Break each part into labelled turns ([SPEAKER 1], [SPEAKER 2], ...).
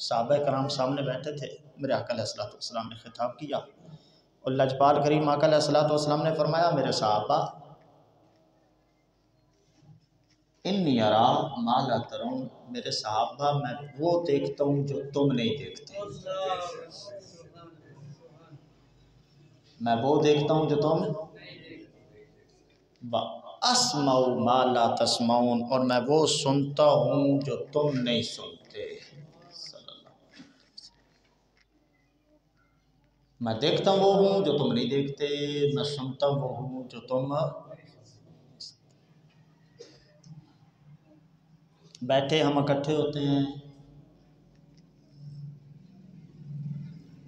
[SPEAKER 1] सहाबा कराम सामने बैठे थे। मेरे आका अलैहिस्सलातु वस्सलाम ने खिताब किया और लजपाल करीम आका अलैहिस्सलातु वस्सलाम ने फरमाया, मेरे सहाबा, इन्नी अरा मा ला तरून, मेरे सहाबा मैं वो देखता हूँ जो तुम नहीं देखते, मैं वो देखता हूँ जो तुम, अस्माउ मा ला तस्माउन, और मैं वो सुनता हूँ जो तुम नहीं सुनते। मैं देखता वो हूँ जो तुम नहीं देखते, मैं सुनता वो हूँ जो तुम। बैठे हम इकट्ठे होते हैं,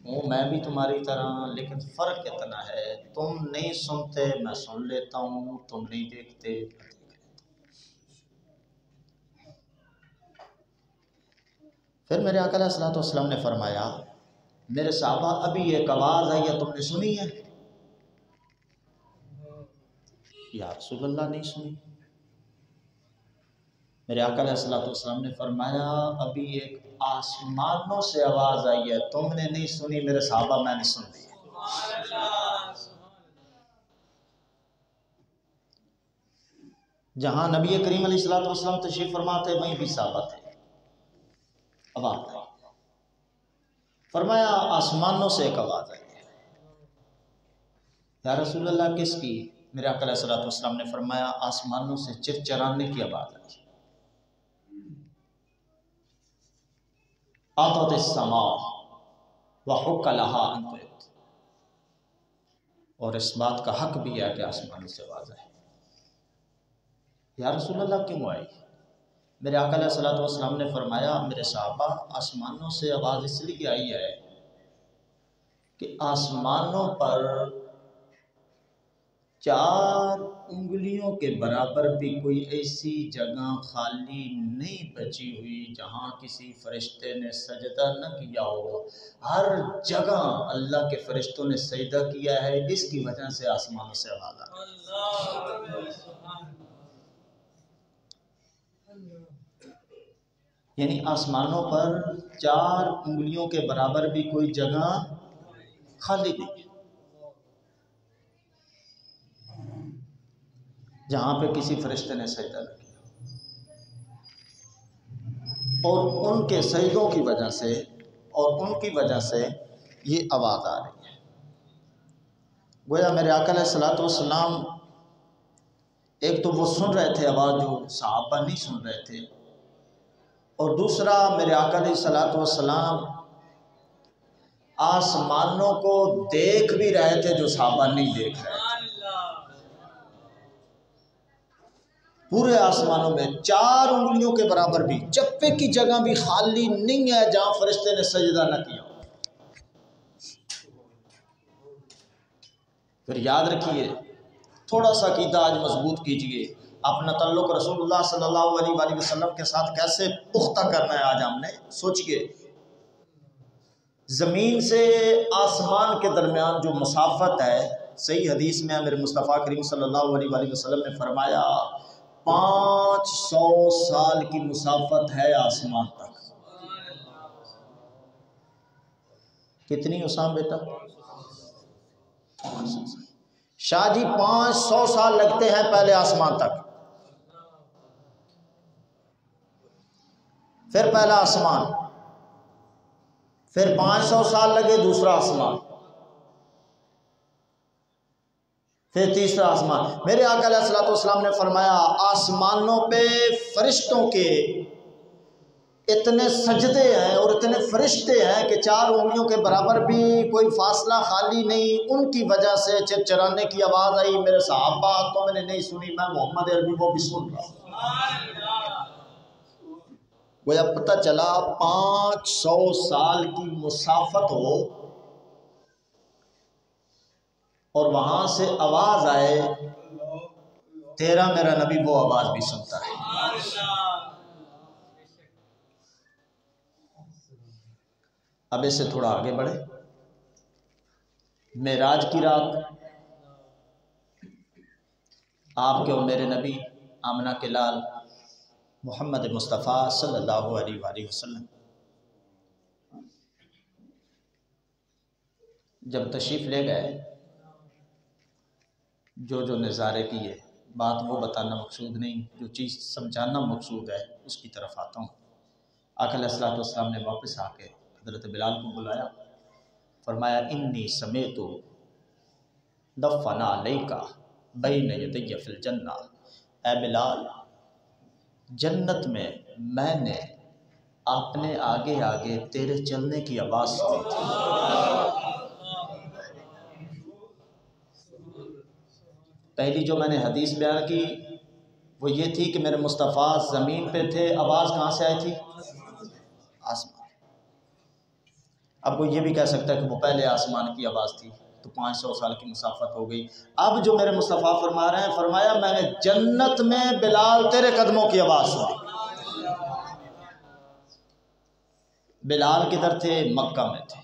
[SPEAKER 1] हूँ मैं भी तुम्हारी तरह, लेकिन फ़र्क इतना है, तुम नहीं सुनते मैं सुन लेता हूँ, तुम नहीं देखते मैं देख लेता हूँ। फिर मेरे आका अलैहिस्सलातु वस्सलाम ने फरमाया, मेरे साहबा अभी एक आवाज़ आई है, तुमने सुनी है? या रसूलल्लाह नहीं सुनी। मेरे आका अलैहिस्सलातु वस्सलाम ने फरमाया, अभी एक आसमानों से आवाज़ आई है, तुमने नहीं सुनी मेरे साहबा, मैंने सुन ली। जहाँ नबी करीम अलैहिस्सलातु वस्सलाम तशरीफ़ फरमा थे, वहीं भी साहबा थे। आवाज़ आई, फरमाया आसमानों से एक आवाज़ आई है। या रसूलल्लाह किसकी? मेरे आका अलैहिस्सलातु वस्सलाम ने फरमाया, आसमानों से चिरचिराने की आवाज़ आई। आतत समा व हुक्क लहा अन तुत, और इस बात का हक भी है कि आसमानों से आवाज़ आई। या रसूलल्लाह क्यों आई? मेरे आका अलैहिस्सलातु वस्सलाम ने फरमाया, मेरे साहबा आसमानों से आवाज़ इसलिए आई है कि आसमानों पर 4 उंगलियों के बराबर भी कोई ऐसी जगह खाली नहीं बची हुई जहाँ किसी फरिश्ते ने सजदा न किया हो। हर जगह अल्लाह के फरिश्तों ने सजदा किया है, इसकी वजह से आसमानों से आवाज़ आ रही है। यानी आसमानों पर 4 उंगलियों के बराबर भी कोई जगह खाली नहीं जहाँ पे किसी फरिश्ते ने सजदा न किया, और उनके सजदों की वजह से और उनकी वजह से ये आवाज़ आ रही है। गोया मेरे आका अलैहिस्सलातु वस्सलाम, एक तो वो सुन रहे थे आवाज़ जो सहाबा नहीं सुन रहे थे, और दूसरा मेरे आका अलैहिस्सलातु वस्सलाम आसमानों को देख भी रहे थे जो सहाबा नहीं देख रहे थे। पूरे आसमानों में 4 उंगलियों के बराबर भी चप्पे की जगह भी खाली नहीं है जहां फरिश्ते ने सजदा न किया। फिर याद रखिए, थोड़ा सा अकीदा आज मजबूत कीजिए, अपना तल्लुक रसूलुल्लाह सल्लल्लाहु अलैहि वसल्लम के साथ कैसे पुख्ता करना है। आज हमने सोचिए, ज़मीन से आसमान के दरमियान जो मुसाफत है, सही हदीस में मेरे मुस्तफ़ा करीम सल्लल्लाहु अलैहि वसल्लम ने फरमाया 500 साल की मुसाफत है आसमान तक। कितनी उसाम बेटा? शाह जी 500 साल लगते हैं पहले आसमान तक, फिर पहला आसमान, फिर 500 साल लगे दूसरा आसमान, फिर तीसरा आसमान। मेरे आका अलैहिस्सलातु वस्सलाम ने फरमाया आसमानों पे फरिश्तों के इतने सजदे हैं और इतने फरिश्ते हैं कि 4 उंगलियों के बराबर भी कोई फासला खाली नहीं। उनकी वजह से चिरचिराने की आवाज़ आई। मेरे सहाबा तो मैंने नहीं सुनी, मैं मोहम्मद अरबी वो भी सुन रहा। गोया पता चला 500 साल की मुसाफत हो और वहां से आवाज़ आए, तेरा मेरा नबी वो आवाज़ भी सुनता है। अब इससे थोड़ा आगे बढ़े, मेराज की रात आपके और मेरे नबी आमना के लाल मोहम्मद मुस्तफ़ा सल्लल्लाहु अलैहि वसल्लम जब तशरीफ़ ले गए, जो नज़ारे किए, बात वो बताना मकसूद नहीं, जो चीज़ समझाना मकसूद है उसकी तरफ आता हूँ। आका अलैहिस्सलातु वस्सलाम ने वापस आके हज़रत बिलाल को बुलाया, फरमाया इन्नी समेतु दफ़ना अलैका बैन यदैया फिल जन्ना। ऐ बिलाल, जन्नत में मैंने अपने आगे आगे तेरे चलने की आवाज़ सुनी थी। पहली जो मैंने हदीस बयान की वो ये थी कि मेरे मुस्तफ़ा ज़मीन पे थे, आवाज़ कहाँ से आई थी? आसमान। अब वो ये भी कह सकता है कि वो पहले आसमान की आवाज़ थी, तो 500 साल की मुसाफत हो गई। अब जो मेरे मुस्तफ़ा फरमा रहे हैं, फरमाया मैंने जन्नत में बिलाल तेरे कदमों की आवाज़ सुनी। बिलाल किधर थे? मक्का में थे।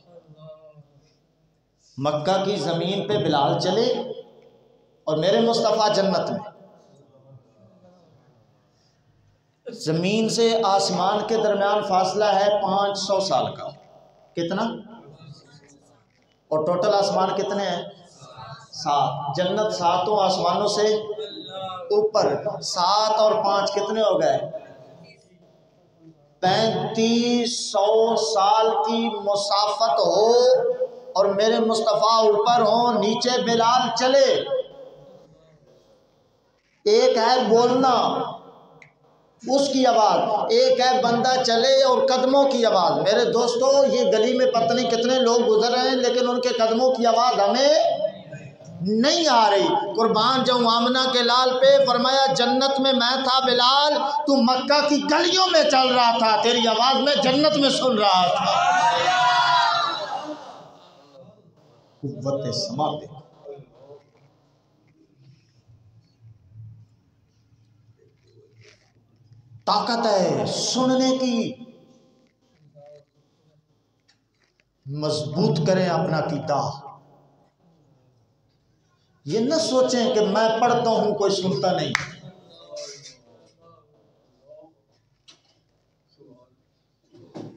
[SPEAKER 1] मक्का की ज़मीन पे बिलाल चले और मेरे मुस्तफ़ा जन्नत में। ज़मीन से आसमान के दरमियान फासला है 500 साल का। कितना? और टोटल आसमान कितने हैं? 7। जन्नत 7 आसमानों से ऊपर। 7 और 5 कितने हो गए? 3500 साल की मुसाफत हो और मेरे मुस्तफ़ा ऊपर हो, नीचे बिलाल चले। एक है बोलना, उसकी आवाज़, एक है बंदा चले और कदमों की आवाज़। मेरे दोस्तों, ये गली में पता नहीं कितने लोग गुजर रहे हैं, लेकिन उनके कदमों की आवाज़ हमें नहीं आ रही। कुर्बान जाऊं आमना के लाल पे, फरमाया जन्नत में मैं था बिलाल, तू मक्का की गलियों में चल रहा था, तेरी आवाज़ में जन्नत में सुन रहा था। कुव्वत समा पे ताकत है सुनने की। मजबूत करें अपना कीदा। ये न सोचें कि मैं पढ़ता हूं कोई सुनता नहीं।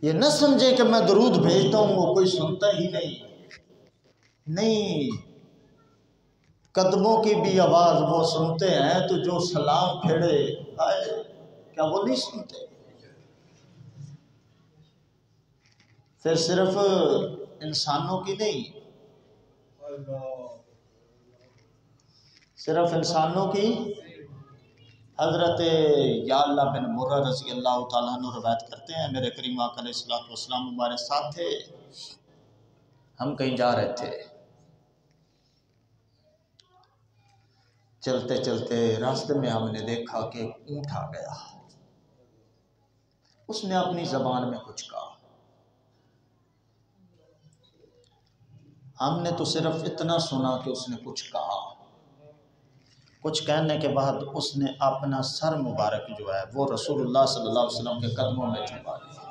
[SPEAKER 1] ये न समझें कि मैं दरूद भेजता हूं वो कोई सुनता ही नहीं। नहीं, कदमों की भी आवाज वो सुनते हैं, तो जो सलाम फेरे आए, क्या वो नहीं सुनते? फिर सिर्फ इंसानों की नहीं, सिर्फ इंसानों की। हज़रत याल्ला बिन मुर्रा रज़ी अल्लाह ताला अन्हु रवायत करते हैं, मेरे करीम आका अलैहिस्सलातु वस्सलाम हमारे साथ थे। हम कहीं जा रहे थे, चलते चलते रास्ते में हमने देखा कि ऊँट आ गया। उसने अपनी ज़बान में कुछ कहा। हमने तो सिर्फ इतना सुना कि उसने कुछ कहा। कुछ कहने के बाद उसने अपना सर मुबारक जो है वो रसूलुल्लाह सल्लल्लाहु अलैहि वसल्लम के कदमों में झुका दिया।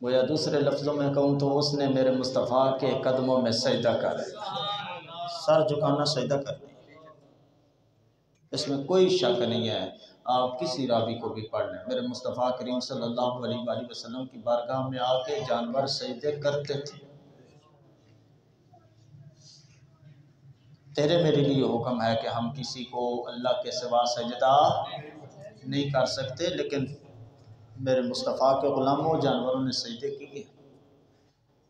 [SPEAKER 1] गोया दूसरे लफ्ज़ों में कहूँ तो उसने मेरे मुस्तफ़ा के कदमों में सजदा कर दिया। सर झुकाना सजदा करना, इसमें कोई शक नहीं है। आप किसी रावी को भी पढ़ लें, मेरे मुस्तफ़ा करीम सल्लल्लाहु अलैहि वसल्लम की बारगाह में आके जानवर सजदे करते थे। तेरे मेरे लिए हुक्म है कि हम किसी को अल्लाह के सिवा सजदा नहीं कर सकते, लेकिन मेरे मुस्तफ़ा के ग़ुलामों जानवरों ने सजदे किए।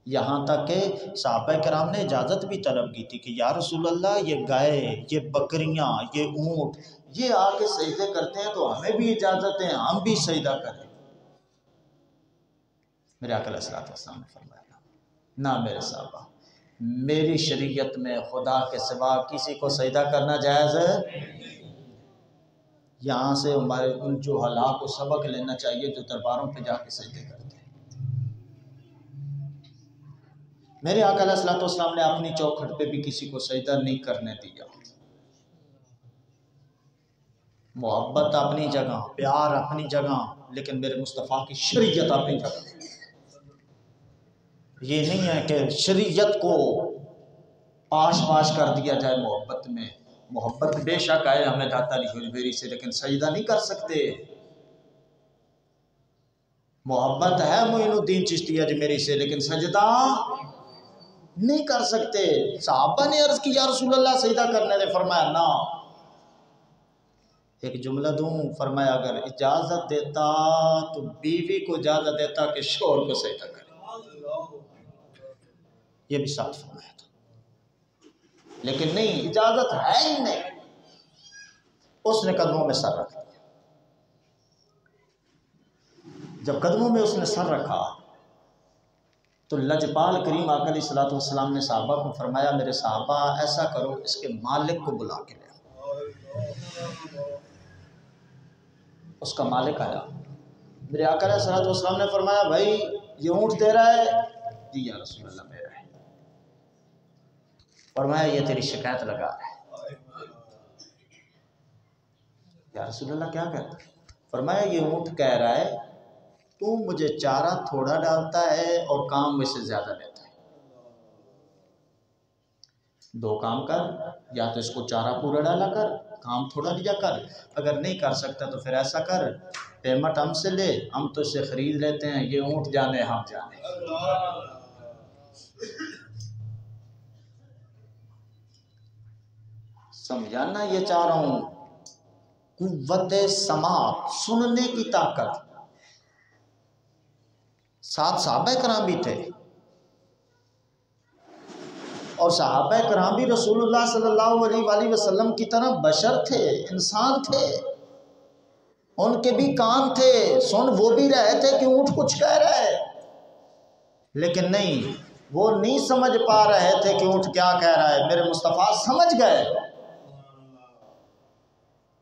[SPEAKER 1] यहाँ तक कि सहाबा किराम ने इजाज़त भी तलब की थी कि या रसूल अल्लाह, ये गाय, ये बकरियाँ, ये ऊँट, ये आके सजदे करते हैं तो हमें भी इजाज़त है, हम भी सजदा करें। मेरे आका अलैहिस्सलातु वस्सलाम ने फरमाया, ना मेरे साहबा, मेरी शरीयत में खुदा के सिवा किसी को सजदा करना जायज़ है। यहाँ से हमारे उन जो हला को सबक लेना चाहिए जो दरबारों पे जाके सजदे करते हैं। मेरे आका अलैहिस्सलातु वस्सलाम ने अपनी चौखट पे भी किसी को सजदा नहीं करने दिया। मोहब्बत अपनी जगह, प्यार अपनी जगह, लेकिन मेरे मुस्तफ़ा की शरीयत अपनी जगह। ये नहीं है कि शरीयत को पाश पाश कर दिया जाए मोहब्बत में। मोहब्बत बेशक आए हमें दाता लिखी से, लेकिन सजदा नहीं कर सकते। मोहब्बत है मोइनुद्दीन चिश्ती अजमेरी से, लेकिन सजदा नहीं कर सकते। साहबा ने अर्ज की या रसूल अल्लाह सजदा करने दे, फरमाया ना। एक जुमला दूं, फरमाया अगर इजाजत देता तो बीवी को इजाजत देता कि शोहर को सजदा करे, ये भी साथ फरमाया था, लेकिन नहीं, इजाजत है ही नहीं। उसने कदमों में सर रख दिया। जब कदमों में उसने सर रखा तो लजपाल करीम आका अलैहिस्सलातु वस्सलाम ने साहबा को फरमाया, मेरे साहबा ऐसा करो, इसके मालिक को बुला के ले। उसका मालिक आया, मेरे आका अलैहिस्सलातु वस्सलाम ने फरमाया, भाई ये ऊँट दे रहा है? जी या रसूल अल्लाह मेरा है। फरमाया ये तेरी शिकायत लगा रहा है। या रसूल अल्लाह क्या कहता है? फरमाया ये ऊँट कह रहा है तू मुझे चारा थोड़ा डालता है और काम में से ज्यादा लेता है। दो काम कर, या तो इसको चारा पूरा डाला कर, काम थोड़ा दिया कर। अगर नहीं कर सकता तो फिर ऐसा कर, पेमेंट हमसे ले, हम तो इसे खरीद लेते हैं, ये ऊँट जाने हम जाने। समझाना ये चाह रहा हूं, कुव्वत समात, सुनने की ताकत। साथ सहाबा कराम भी थे, और सहाबा कराम भी रसूलुल्लाह सल्लल्लाहु अलैहि वसल्लम की तरह बशर थे, इंसान थे। उनके भी कान थे, सुन वो भी रहे थे कि ऊँट कुछ कह रहा है, लेकिन नहीं, वो नहीं समझ पा रहे थे कि ऊँट क्या कह रहा है। मेरे मुस्तफ़ा समझ गए।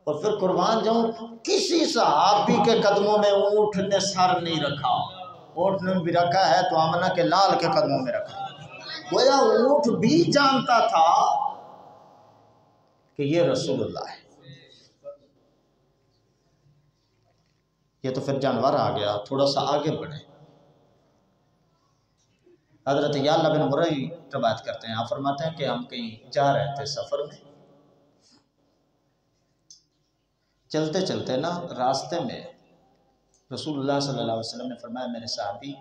[SPEAKER 1] और फिर कुर्बान जाऊं, किसी सहाबी के कदमों में ऊँट ने सर नहीं रखा। ऊँट ने भी रखा है तो आमना के लाल के कदमों में रखा। गोया ऊँट भी जानता था कि ये रसूलुल्लाह है। ये तो फिर जानवर आ गया। थोड़ा सा आगे बढ़े, हजरत याला बिन मुरई रवायत करते हैं, आप फरमाते हैं कि हम कहीं जा रहे थे सफर में, चलते चलते ना रास्ते में रसूलुल्लाह सल्लल्लाहु अलैहि वसल्लम ने फरमाया, मेरे साहबी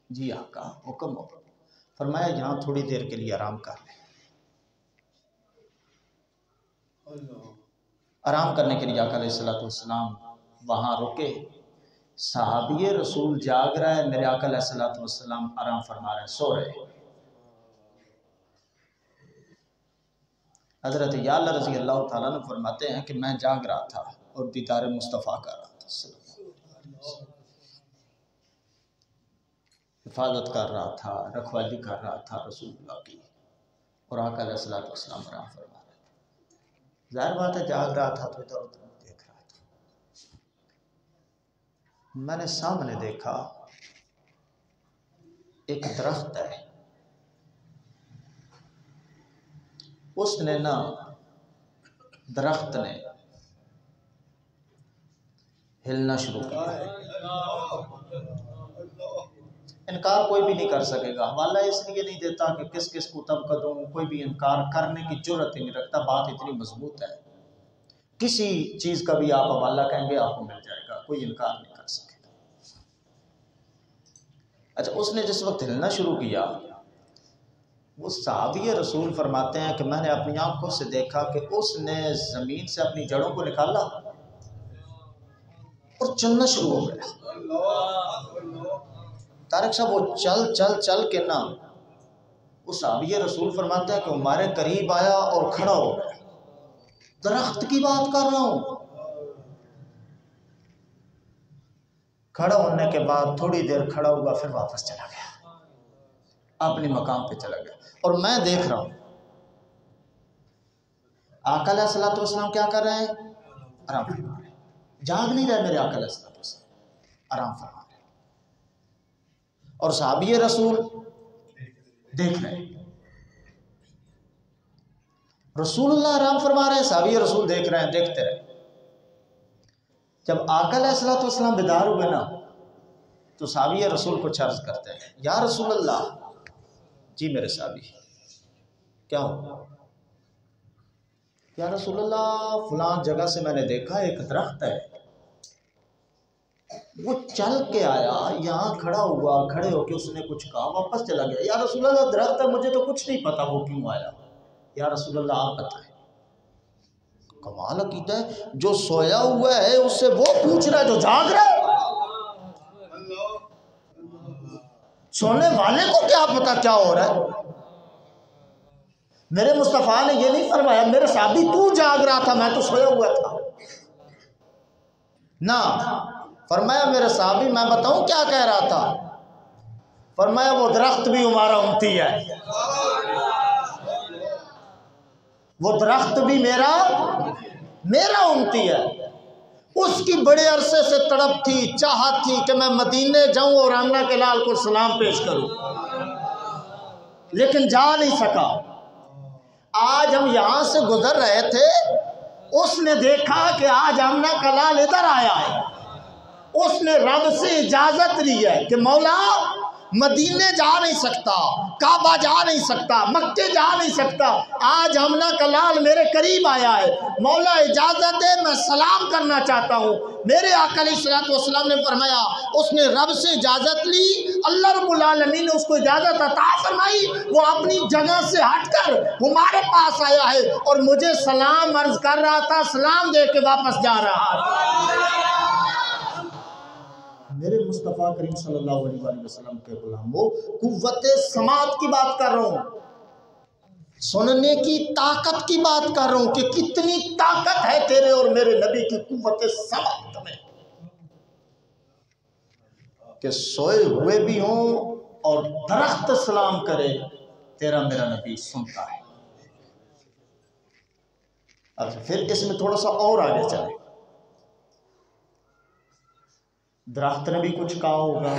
[SPEAKER 1] जी आका हुक्म हो। फरमाया यहाँ थोड़ी देर के लिए आराम कर ले। आराम करने के लिए आका अलैहिस्सलातु वस्सलाम वहाँ रुके। सहाबी रसूल जाग रहा है, मेरे आका अलैहिस्सलातु वस्सलाम आराम फरमा रहे हैं, सो रहे। हज़रत याला रज़ी अल्लाह ताला ने फरमाते हैं कि मैं जाग रहा था और दीदार मुस्तफ़ा कर रहा था, हिफाजत कर रहा था, रखवाली कर रहा था रसूलुल्लाह की, और आका अलैहिस्सलातु वस्सलाम आराम फरमा रहे थे। ज़ाहिर बात है जाग रहा था तो इधर उधर देख रहा था। मैंने सामने देखा एक दरख्त है, उसने ना दरख्त ने हिलना शुरू किया। इनकार कोई भी नहीं कर सकेगा। हवाला इसलिए नहीं देता कि किस किस को तब कदों, कोई भी इनकार करने की जुर्रत ही नहीं रखता। बात इतनी मजबूत है, किसी चीज़ का भी आप हवाला कहेंगे आपको मिल जाएगा, कोई इनकार नहीं कर सकेगा। अच्छा, उसने जिस वक्त हिलना शुरू किया, वो सहाबी रसूल फरमाते हैं कि मैंने अपनी आंखों से देखा कि उसने ज़मीन से अपनी जड़ों को निकाला और चलना शुरू हो गया। तारिक साहब वो चल चल चल के ना, उस सहाबी रसूल फरमाते हैं कि हमारे करीब आया और खड़ा हो गया। दरख्त की बात कर रहा हूँ। खड़ा होने के बाद थोड़ी देर खड़ा हुआ, फिर वापस चला गया, अपने मकाम पे चला गया। और मैं देख रहा हूँ आका अलैहिस्सलातु वस्सलाम क्या कर रहे हैं? आराम फरमा रहे हैं। जाग नहीं रहे मेरे आका अलैहिस्सलातु वस्सलाम, आराम फरमा रहे हैं। और सहाबी रसूल देख रहे हैं, रसूलुल्लाह आराम फरमा रहे हैं, सहाबी रसूल देख रहे हैं, देखते रहे। जब आका अलैहिस्सलातु वस्सलाम बेदार हुए ना, तो सहाबी रसूल को अर्ज करते हैं, या रसूलल्लाह। जी मेरे सहाबी, क्या हो? या रसूलल्लाह फलां जगह से मैंने देखा एक दरख्त है, वो चल के आया, यहाँ खड़ा हुआ, खड़े होके उसने कुछ कहा, वापस चला गया। या रसूलल्लाह दरख्त है, मुझे तो कुछ नहीं पता वो क्यों आया, या रसूलल्लाह आप बताएं। कमाल अकीदा है, जो सोया हुआ है उससे वो पूछ रहा है जो जाग रहा है। सोने वाले को क्या पता क्या हो रहा है। मेरे मुस्तफ़ा ने ये नहीं फरमाया मेरे साहबी तू जाग रहा था मैं तो सोया हुआ था, ना फरमाया मेरे साहबी मैं बताऊं क्या कह रहा था। फरमाया वो दरख्त भी हमारा उम्मती है, वो दरख्त भी मेरा उम्मती है। उसकी बड़े अरसे से तड़प थी, चाहत थी कि मैं मदीने जाऊं और आमना के लाल को सलाम पेश करूं, लेकिन जा नहीं सका। आज हम यहां से गुजर रहे थे, उसने देखा कि आज आमना का लाल इधर आया है, उसने रब से इजाजत ली है कि मौला मदीने जा नहीं सकता, काबा जा नहीं सकता, मक्के जा नहीं सकता, आज आमना का लाल मेरे करीब आया है, मौला इजाजत है मैं सलाम करना चाहता हूँ। मेरे आका अलैहिस्सलाम ने फरमाया, उसने रब से इजाजत ली, अल्लाह रब्बुल आलमीन ने उसको इजाजत अता फरमाई, वो अपनी जगह से हटकर हमारे पास आया है और मुझे सलाम अर्ज कर रहा था, सलाम दे के वापस जा रहा था। मेरे मुस्तफ़ा करीम सल्लल्लाहु अलैहि वसल्लम के गुलामों, कुव्वते समात की बात कर रहा हूँ, सुनने की ताकत की बात कर रहा हूँ कि कितनी ताकत है तेरे और मेरे नबी की कुव्वते समात में, कि सोए हुए भी हों और दरख्त सलाम करे, तेरा मेरा नबी सुनता है। अच्छा फिर इसमें थोड़ा सा और आगे चले, दरख्त ने भी कुछ कहा होगा,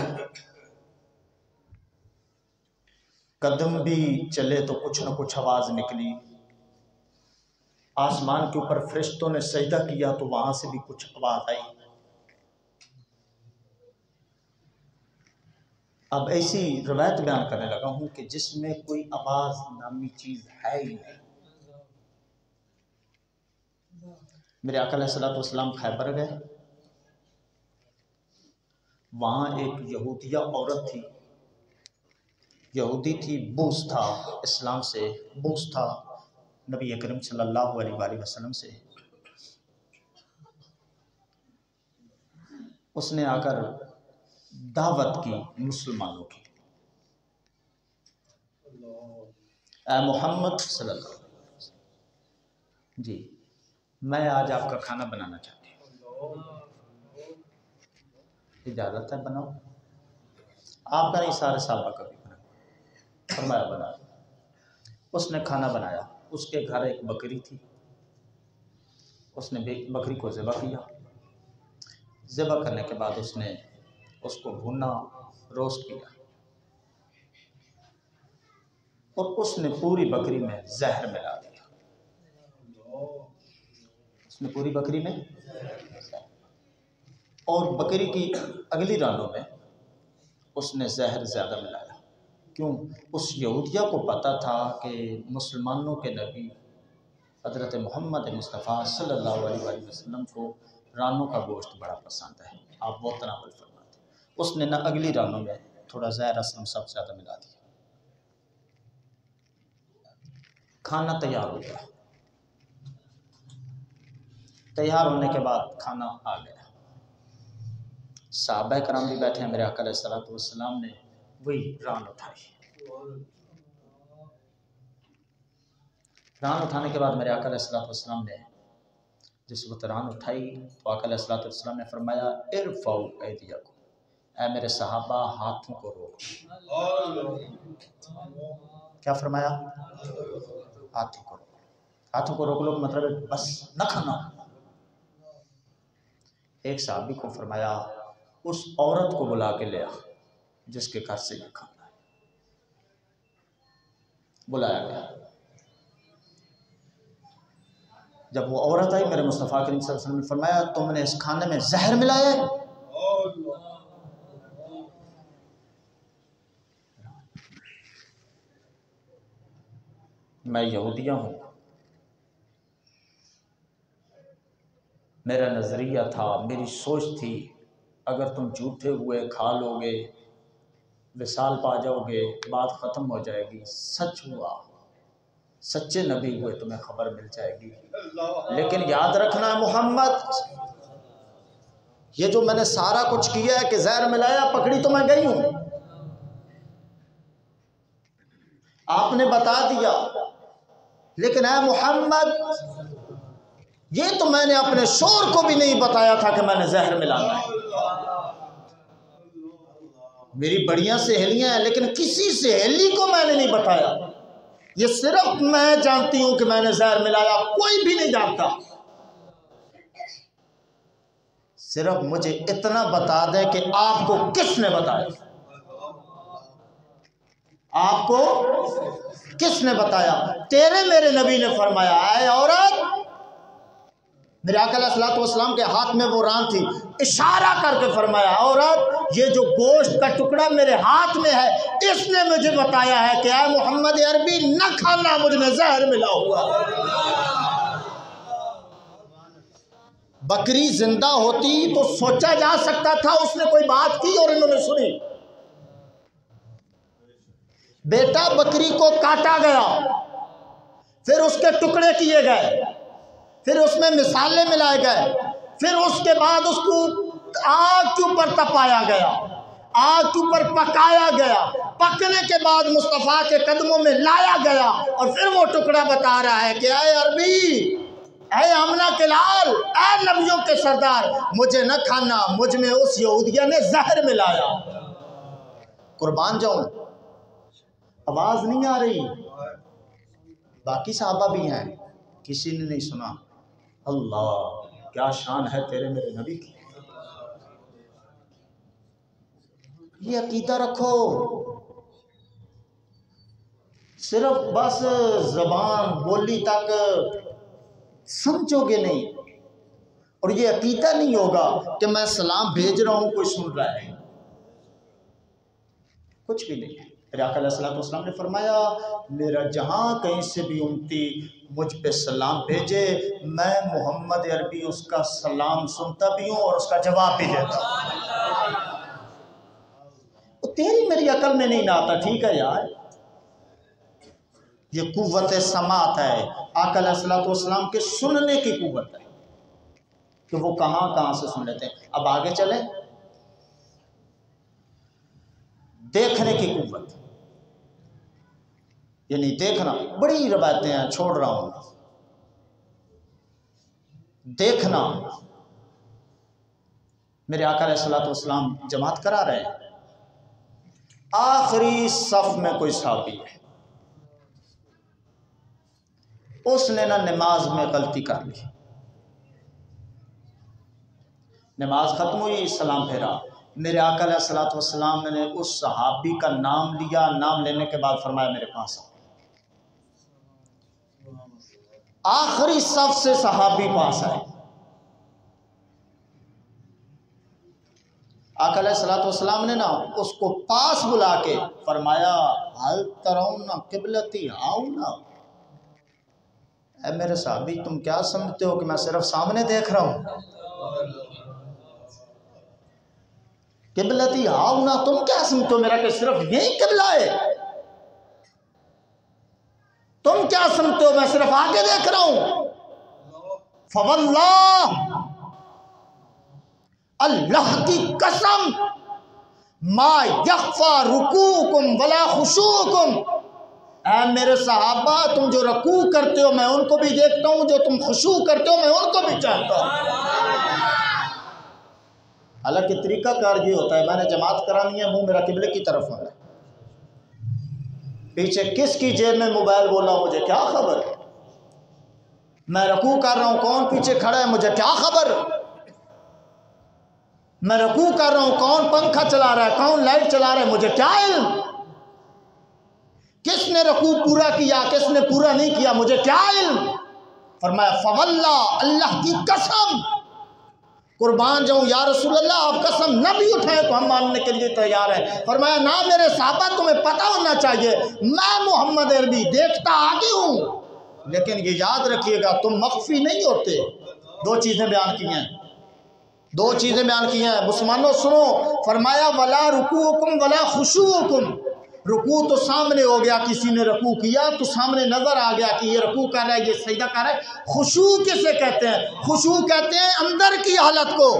[SPEAKER 1] कदम भी चले तो कुछ न कुछ आवाज निकली, आसमान के ऊपर फरिश्तों ने सजदा किया तो वहां से भी कुछ आवाज आई। अब ऐसी रवायत बयान करने लगा हूं कि जिसमें कोई आवाज नामी चीज है ही नहीं। मेरे आका अलैहिस्सलातु वस्सलाम खैबर गए, वहां एक यहूदिया औरत थी, यहूदी थी, बूस था, इस्लाम से बूस था नबी करीम सल्लल्लाहु अलैहि वसल्लम से। उसने आकर दावत की मुसलमानों की, मोहम्मद सल्लल्लाहु अलैहि वसल्लम जी मैं आज आपका खाना बनाना चाहती हूँ, इजाज़त है बनाओ। आपका नहीं, सारे साहबा का भी बना, फरमाया बना। उसने खाना बनाया, उसके घर एक बकरी थी, उसने बकरी को ज़िबा किया, ज़िबा करने के बाद उसने उसको भुना, रोस्ट किया और उसने पूरी बकरी में जहर मिला दिया, उसने पूरी बकरी में, और बकरी की अगली रानों में उसने जहर ज़्यादा मिलाया। क्यों? उस यहूदिया को पता था कि मुसलमानों के नबी हज़रत मोहम्मद मुस्तफ़ा सल्लल्लाहु अलैहि वसल्लम को रानों का गोश्त बड़ा पसंद है, आप वो तनावल फरमाते। उसने ना अगली रानों में थोड़ा ज़हर असम सब ज़्यादा मिला दिया। खाना तैयार हो गया, तैयार होने के बाद खाना आ गया, साहबा कराम भी बैठे हैं, मेरे आका अलैहिस्सलातु वस्सलाम ने वही रान उठाई, रान उठाने के बाद मेरे आका अलैहिस्सलातु वस्सलाम ने जिस वक्त रान उठाई तो आका अलैहिस्सलातु वस्सलाम ने फरमाया इरफ़ाउ ऐदियकुम, ऐ मेरे सहाबा हाथों को रोको। क्या फरमाया? हाथों को रोको, हाथों को रोक लो मतलब बस न खाना। एक साहबी को फरमाया उस औरत को बुला के ले आ जिसके घर से ये खाना है। बुलाया गया, जब वो औरत आई मेरे मुस्तफ़ा करीम सल्लल्लाहु अलैहि वसल्लम ने फरमाया तुमने इस खाने में जहर मिलाया है? मैं यहूदिया हूँ, मेरा नज़रिया था, मेरी सोच थी, अगर तुम झूठे हुए खा लोगे, विसाल पा जाओगे, बात ख़त्म हो जाएगी। सच हुआ, सच्चे नबी हुए, तुम्हें खबर मिल जाएगी। लेकिन याद रखना मोहम्मद, ये जो मैंने सारा कुछ किया है कि जहर मिलाया, पकड़ी तो मैं गई हूं, आपने बता दिया, लेकिन है मोहम्मद, ये तो मैंने अपने शोर को भी नहीं बताया था कि मैंने जहर मिलाना है। मेरी बढ़िया सहेलियां हैं, लेकिन किसी सहेली को मैंने नहीं बताया। ये सिर्फ मैं जानती हूं कि मैंने जहर मिलाया, कोई भी नहीं जानता। सिर्फ मुझे इतना बता दे कि आपको किसने बताया, आपको किसने बताया। तेरे मेरे नबी ने फरमाया, ऐ औरत, मेरे आका अलैहिस्सलातु वस्सलाम के हाथ में वो रान थी, इशारा करके फरमाया, औरत, ये जो गोश्त का टुकड़ा मेरे हाथ में है, इसने मुझे बताया है कि ऐ मोहम्मद अरबी न खाना, मुझ में जहर मिला हुआ। बकरी जिंदा होती तो सोचा जा सकता था उसने कोई बात की और इन्होंने सुनी। बेटा, बकरी को काटा गया, फिर उसके टुकड़े किए गए, फिर उसमें मिसाले मिलाए गए, फिर उसके बाद उसको आग के ऊपर तपाया गया, आग के ऊपर पकाया गया, पकने के बाद मुस्तफ़ा के कदमों में लाया गया, और फिर वो टुकड़ा बता रहा है कि ऐ अरबी, ऐ आमना के लाल, ऐ नबियों के सरदार, मुझे न खाना, मुझ में उस यहूदिया ने जहर मिलाया। कुर्बान जाऊं, आवाज नहीं आ रही। बाकी साहबा भी हैं, किसी ने नहीं सुना। अल्लाह, क्या शान है तेरे मेरे नबी की। ये अकीदा रखो, सिर्फ बस जबान बोली तक समझोगे नहीं, और ये अकीदा नहीं होगा कि मैं सलाम भेज रहा हूं, कोई सुन रहा है, कुछ भी नहीं है। फिर आका अलैहिस्सलातु वस्सलाम ने फरमाया, मेरा जहाँ कहीं से भी उम्मती मुझ पे सलाम भेजे, मैं मोहम्मद अरबी उसका सलाम सुनता भी हूँ और उसका जवाब भी देता हूँ। तो तेरी मेरी अकल में नहीं ना आता। ठीक है यार, ये कुव्वत समात है, आका अलैहिस्सलातु वस्सलाम के सुनने की कुव्वत है कि वो कहाँ कहाँ से सुन लेते हैं। अब आगे चले, देखने की कुव्वत, यानी देखना। बड़ी रवायतें हैं, छोड़ रहा हूं। देखना, मेरे आका अलैहिस्सलातु वस्सलाम जमात करा रहे हैं, आखिरी सफ में कोई साहबी है, उसने ना नमाज में गलती कर ली, नमाज खत्म हुई, सलाम फेरा, मेरे आका अलैहिस्सलातु वस्सलाम ने उस सहाबी का नाम लिया, नाम लेने के बाद फरमाया मेरे पास। आखिरी सफ से सहाबी पास आए, आका अलैहिस्सलातु वस्सलाम ने ना उसको पास बुला के फरमाया, हल तरौना क़िबलती हाउना, ऐ मेरे सहाबी, तुम क्या समझते हो कि मैं सिर्फ सामने देख रहा हूं? क़िबलती हाउना, तुम क्या समझते हो मेरा कि सिर्फ यही क़िबला है? तुम क्या समझते हो मैं सिर्फ आगे देख रहा हूं? फवल्लाह, अल्लाह की कसम, मा यख्फा रुकूकुम वला खुशूकुम, ऐ मेरे सहाबा, तुम जो रकू करते हो मैं उनको भी देखता हूं, जो तुम खुशू करते हो मैं उनको भी जानता हूं। हालांकि तरीका कार ये होता है, मैंने जमात करानी है, मुंह मेरा किबले की तरफ है, पीछे किसकी जेब में मोबाइल बोला मुझे क्या खबर, मैं रकू कर रहा हूं, कौन पीछे खड़ा है मुझे क्या खबर, मैं रकू कर रहा हूं, कौन पंखा चला रहा है, कौन लाइट चला रहा है, मुझे क्या इल्म, किसने रकू पूरा किया, किसने पूरा नहीं किया, मुझे क्या इल्म। फरमाया फवल्लाह, अल्लाह की कसम, कुर्बान जाऊं या रसूल अल्लाह, आप कसम न भी उठाए तो हम मानने के लिए तैयार हैं। फरमाया ना मेरे साहबा, तुम्हें पता होना चाहिए मैं मोहम्मद अरबी देखता आगे हूं, लेकिन ये याद रखिएगा तुम मख्फी नहीं होते। दो चीजें बयान की हैं, दो चीज़ें बयान की हैं। मुसलमानों सुनो, फरमाया वला रुकूकुम वला खुशूकुम। रुकू तो सामने हो गया, किसी ने रुकू किया तो सामने नजर आ गया कि ये रुकू कर रहा है, ये सजदा कर रहा है। खुशू किसे कहते हैं? खुशू कहते हैं अंदर की हालत को।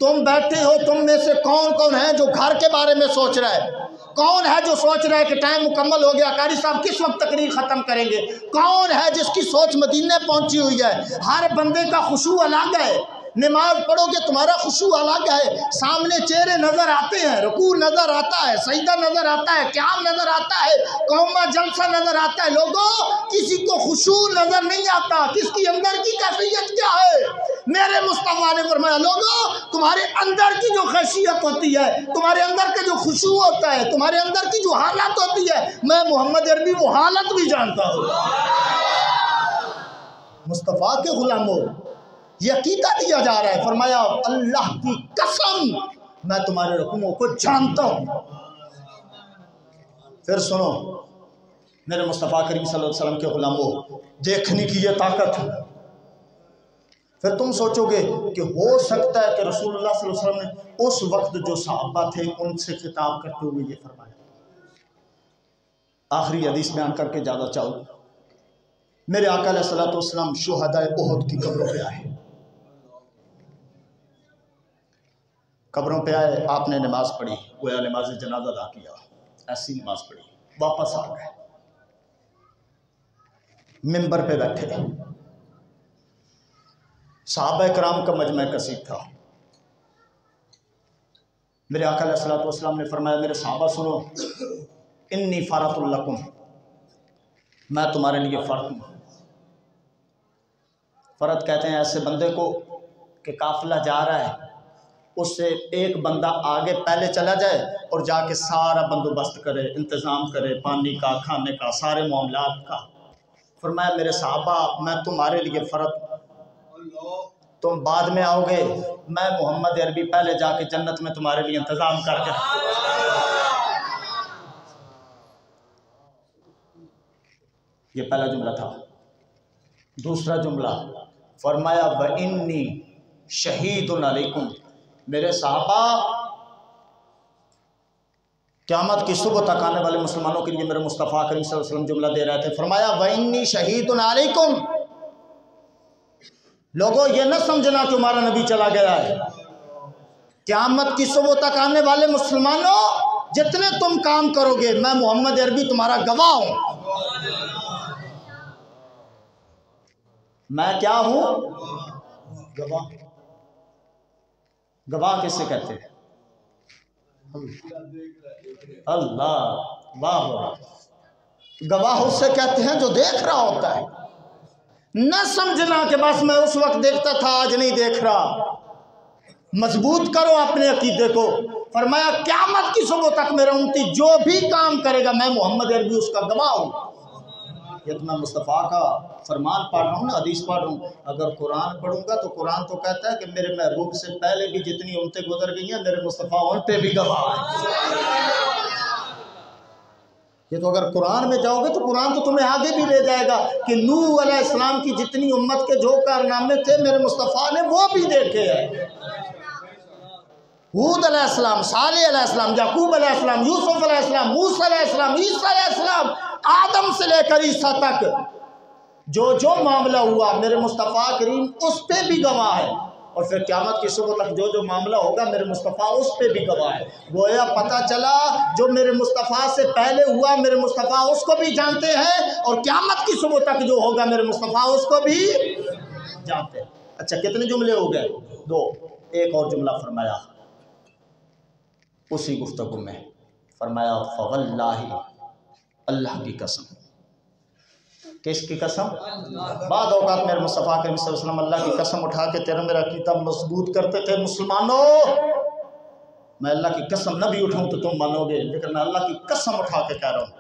[SPEAKER 1] तुम बैठे हो, तुम में से कौन कौन है जो घर के बारे में सोच रहा है? कौन है जो सोच रहा है कि टाइम मुकम्मल हो गया, कारी साहब किस वक्त तकरीर ख़त्म करेंगे? कौन है जिसकी सोच मदीने पहुंची हुई है? हर बंदे का खुशू अलग है। नमाज पढ़ोगे तुम्हारा खुशू अलग है। सामने चेहरे नजर आते हैं, रुकू नजर आता है, सजदा नजर आता है, क़याम नजर आता है, कौमा जलसा नजर आता है। लोगों, किसी को खुशू नजर नहीं आता, किसकी अंदर की कैफियत क्या है? मेरे मुस्तफा ने फरमाया लोगों, तुम्हारे अंदर की जो खैसियत होती है, तुम्हारे अंदर का जो खुशू होता है, तुम्हारे अंदर की जो हालत होती है, मैं मोहम्मद अरबी वो हालत भी जानता हूँ। मुस्तफा के गुलामों, ये अकीदा दिया जा रहा है। फरमाया अल्लाह की कसम मैं तुम्हारे हुक्मों को जानता हूँ। फिर सुनो मेरे मुस्तफ़ा करीम सल्लल्लाहु अलैहि वसल्लम के गुलामों, देखने की ये ताकत है। फिर तुम सोचोगे कि हो सकता है कि रसूलुल्लाह सल्लल्लाहु अलैहि वसल्लम ने उस वक्त जो सहाबा थे उनसे खिताब करते हुए ये फरमाया। आखिरी हदीस बयान करके ज़्यादा चाहूँ। मेरे आका अलैहिस्सलातु वस्सलाम शुहदाए उहद की कब्रों पे आए। कब्रों पे आए, आपने नमाज पढ़ी, गोया नमाज जनाजा अदा किया, ऐसी नमाज पढ़ी, वापस आ गए, मिंबर पे बैठे। सहाबा कराम का मजमा कसीर था। मेरे आका अलैहिस्सलातु वस्सलाम ने फरमाया मेरे सहाबा सुनो, इन्नी फ़ारतुल लकुम, मैं तुम्हारे लिए फ़र्द हूँ। फ़र्द कहते हैं ऐसे बंदे को कि काफिला जा रहा है, उससे एक बंदा आगे पहले चला जाए और जाके सारा बंदोबस्त करे, इंतज़ाम करे, पानी का, खाने का, सारे मामलात का। फरमाया मेरे सहाबा मैं तुम्हारे लिए फ़र्द, तुम बाद में आओगे, मैं मोहम्मद अरबी पहले जाके जन्नत में तुम्हारे लिए इंतज़ाम करके। ये पहला जुमला था। दूसरा जुमला फरमाया व इन्नी शहीदुन अलैकुम, मेरे सहाबा क़यामत की सुबह तक आने वाले मुसलमानों के लिए मेरे मुस्तफ़ा करीम सल्लल्लाहु अलैहि वसल्लम जुमला दे रहे थे। फरमाया व इन्नी शहीदुन अलैकुम, लोगों ये न समझना कि हमारा नबी चला गया है। क़यामत की सुबह तक आने वाले मुसलमानों, जितने तुम काम करोगे मैं मोहम्मद अरबी तुम्हारा गवाह हूँ। मैं क्या हूँ? गवाह। गवाह किसे कहते हैं? अल्लाह, वाह वाह। गवाह उससे कहते हैं जो देख रहा होता है। न समझना कि बस मैं उस वक्त देखता था आज नहीं देख रहा। मजबूत करो अपने अकीदे को। फरमाया क़यामत की सुबह तक मेरा उम्मती जो भी काम करेगा मैं मोहम्मद अरबी उसका गवाह हूँ। ये तो मैं मुस्तफ़ा का फरमान पढ़ रहा हूँ ना, हदीस पढ़ रहा हूँ। अगर कुरान पढ़ूंगा तो कुरान तो कहता है कि मेरे महबूब से पहले भी जितनी उम्मतें गुजर गई हैं मेरे मुस्तफ़ा उन पे भी गवाह है। ये तो अगर कुरान में जाओगे तो कुरान तो तुम्हें आगे भी ले जाएगा कि नूह अलैहिस्सलाम की जितनी उम्मत के जो कारनामे थे मेरे मुस्तफ़ा ने वो भी देखे हैं। हूद अलैहिस्सलाम, सालेह अलैहिस्सलाम, याकूब अलैहिस्सलाम, यूसुफ अलैहिस्सलाम, मूसा अलैहिस्सलाम, ईसा अलैहिस्सलाम, आदम से लेकर ईसा तक जो जो मामला हुआ मेरे मुस्तफ़ा करीम उस पे भी गवाह है। और फिर क़यामत की सुबह तक जो जो मामला होगा मेरे मुस्तफ़ा उस पे भी गवाह है। गोया पता चला जो मेरे मुस्तफ़ा से पहले हुआ मेरे मुस्तफ़ा उसको भी जानते हैं, और क़यामत की सुबह तक जो होगा मेरे मुस्तफ़ा उसको भी जानते हैं। अच्छा, कितने जुमले हो गए? दो। एक और जुमला फरमाया उसी गुफ्तगू में, फरमाया फवल्लाहि, अल्लाह की कसम। किसकी कसम? बाद औकात मेरे मुस्तफ़ा करीम सल्लल्लाहु अलैहि वसल्लम अल्लाह की कसम उठा के तेरा मेरा अकीदा मजबूत करते थे। मुसलमानों, मैं अल्लाह की कसम न भी उठाऊं तो तुम मानोगे, लेकिन मैं अल्लाह की कसम उठा के कह रहा हूँ,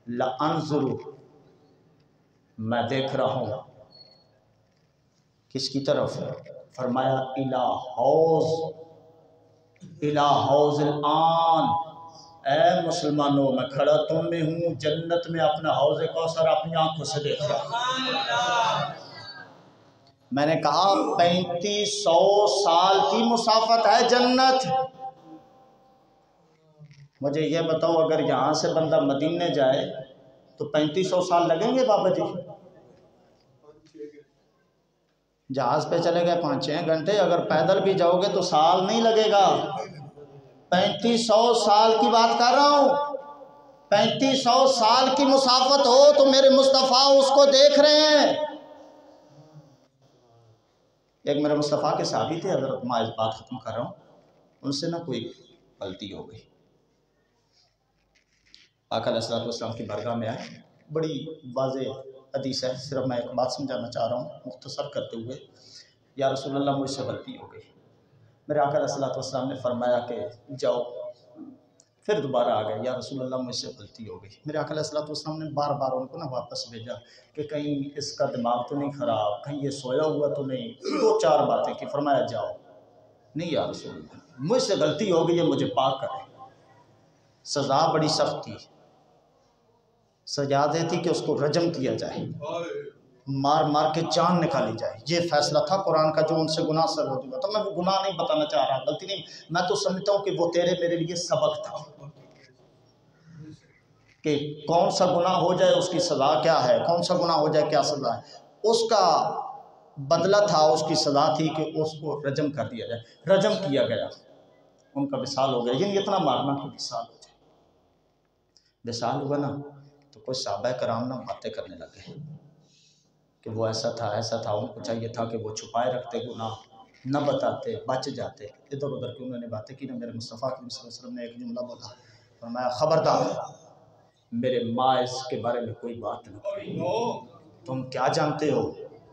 [SPEAKER 1] ला अनजुरु, मैं देख रहा हूँ। किसकी तरफ? फरमाया इला हौज़िल आन, ऐ मुसलमानों मैं खड़ा तुम में हूँ, जन्नत में अपना हौज़े कौसर अपनी आंखों से देख रहा हूँ। मैंने कहा 3500 साल की मुसाफत है जन्नत। मुझे ये बताओ, अगर यहाँ से बंदा मदीने जाए तो 3500 साल लगेंगे बाबा जी? जहाज पे चले गए 5-6 घंटे, अगर पैदल भी जाओगे तो साल नहीं लगेगा। 3500 साल की बात कर रहा हूँ। 3500 साल की मुसाफत हो तो मेरे मुस्तफ़ा उसको देख रहे हैं। एक मेरे मुस्तफ़ा के साहबी थे, हज़रत मैं इस बात ख़त्म कर रहा हूँ, उनसे ना कोई गलती हो गई। आका अलैहिस्सलाम की बारगाह में आए, बड़ी वाज़ेह हदीस है, सिर्फ मैं एक बात समझाना चाह रहा हूँ मुख्तसर करते हुए। या रसूलल्लाह मुझसे गलती हो गई। मेरे आका अलैहिस्सलाम ने फरमाया कि जाओ। फिर दोबारा आ गए, या रसूलल्लाह मुझसे गलती हो गई। मेरे आका अलैहिस्सलाम ने बार बार उनको ना वापस भेजा कि कहीं इसका दिमाग तो नहीं ख़राब, कहीं ये सोया हुआ तो नहीं। 2-4 बातें की, फरमाया जाओ। नहीं या रसूलल्लाह मुझसे गलती हो गई है, मुझे पाक करें। सज़ा बड़ी सख्त थी, सजा देती कि उसको रजम किया जाए, मार मार के जान निकाली जाए। ये फैसला था कुरान का, जो उनसे गुनाह सर हो चुका। तो मैं वो गुनाह नहीं बताना चाह रहा, गलती नहीं, मैं तो समझता हूँ कि वो तेरे मेरे लिए सबक था कि कौन सा गुनाह हो जाए उसकी सज़ा क्या है, कौन सा गुनाह हो जाए क्या सज़ा है। उसका बदला था, उसकी सज़ा थी कि उसको रजम कर दिया जाए। रजम किया गया, उनका विसाल हो गया। यानी इतना मारना कि विसाल हो जाए। विसाल हुआ ना तो कुछ सहाबा कराम ना बातें करने लगे कि वो ऐसा था। उनको चाहिए था कि वो छुपाए रखते, गुनाह न बताते, बच जाते। इधर उधर की उन्होंने बातें की ना। मेरे मुस्तफ़ा सल्लल्लाहु अलैहि वसल्लम ने एक जुमला बोला, फरमाया खबरदार मेरे माइस के बारे में कोई बात न करो। तुम क्या जानते हो,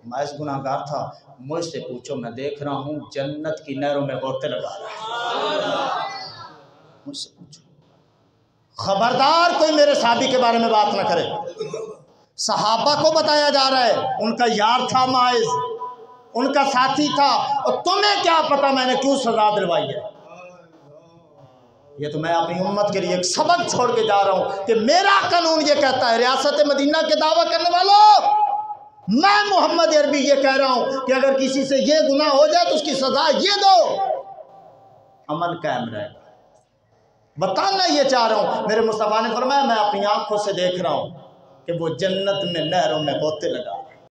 [SPEAKER 1] माइस गुनाहगार था, मुझसे पूछो, मैं देख रहा हूँ जन्नत की नहरों में गोते लगा रहा है। मुझसे पूछो। खबरदार कोई मेरे साहबी के बारे में बात न करे। सहाबा को बताया जा रहा है, उनका यार था माइस, उनका साथी था, और तुम्हें क्या पता मैंने क्यों सजा दिलवाई है। ये तो मैं अपनी उम्मत के लिए एक सबक छोड़ के जा रहा हूँ कि मेरा कानून ये कहता है, रियासत मदीना के दावा करने वालों, मैं मोहम्मद अरबी ये कह रहा हूँ कि अगर किसी से ये गुनाह हो जाए तो उसकी सजा ये दो, अमल कायम रहेगा। बताना ये चाह रहा हूँ। मेरे मुस्तफ़ा ने फरमाया, मैं अपनी आंखों से देख रहा हूँ कि वो जन्नत में नहरों में गोते लगा